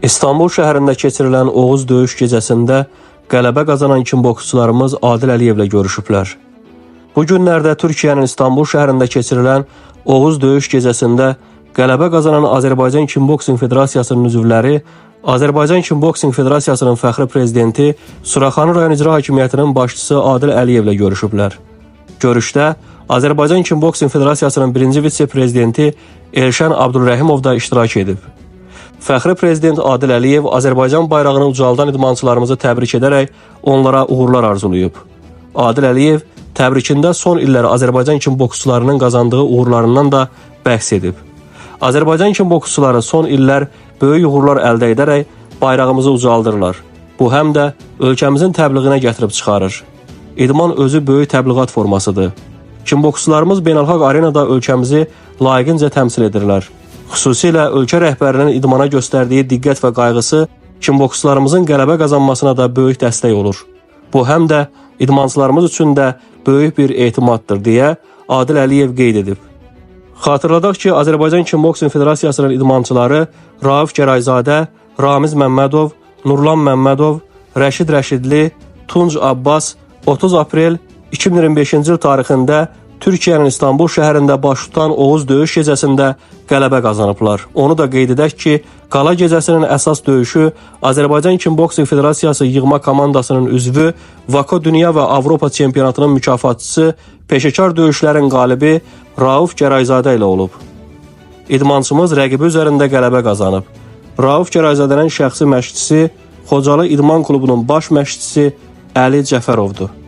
İstanbul şəhərində keçirilən Oğuz döyüş gecəsində qələbə qazanan kim boksçularımız Adil Əliyevlə görüşüblər. Bu günlərdə Türkiyənin İstanbul şəhərində keçirilən Oğuz döyüş gecəsində qələbə qazanan Azərbaycan Kimboksing Federasiyasının üzvləri Azərbaycan Kimboksing Federasiyasının fəxri prezidenti Suraxanı rayon icra hakimiyyətinin başçısı Adil Əliyevlə görüşüblər. Görüşdə Azərbaycan Kimboksing Federasiyasının birinci vitse-prezidenti Elşən Abdulrəhimov da iştirak edib. Fəxri prezident Adil Əliyev Azərbaycan bayrağını ucaldan idmançılarımızı təbrik edərək onlara uğurlar arzulayıb. Adil Əliyev təbrikində son illər Azərbaycan kimboksçularının qazandığı uğurlarından da bəhs edib. Azərbaycan kimboksçuları son illər böyük uğurlar əldə edərək bayrağımızı ucaldırlar. Bu həm də ölkəmizin təbliğinə gətirib çıxarır. İdman özü böyük təbliğat formasıdır. Kimboksçularımız beynəlxalq arenada ölkəmizi layiqincə təmsil edirlər. Xüsusilə ölkə rəhbərinin idmana göstərdiyi diqqət və qayğısı kimboksçularımızın qələbə qazanmasına da böyük dəstək olur. Bu həm də idmançılarımız üçün də böyük bir etimaddır deyə Adil Əliyev qeyd edib. Xatırladaq ki, Azərbaycan Kimboksing Federasiyasının idmançıları Rauf Gərayzadə, Ramiz Məmmədov, Nurlan Məmmədov, Rəşid Rəşidli, Tunc Abbas 30 aprel 2025-ci il tarixində Türkiyənin İstanbul şəhərində baş tutan Oğuz döyüş gecəsində qələbə qazanıblar. Onu da qeyd edək ki, qala gecəsinin əsas döyüşü Azərbaycan Kimboksing Federasiyası yığma komandasının üzvü, Vako Dünya və Avropa çempionatının mükafatçısı, peşəkar döyüşlərin qalibi Rauf Gərayzadə ilə olub. İdmançımız rəqibi üzərində qələbə qazanıb. Rauf Gərayzadənin şəxsi məşqçisi Xocalı İdman Klubunun baş məşqçisi Əli Cəfərovdur.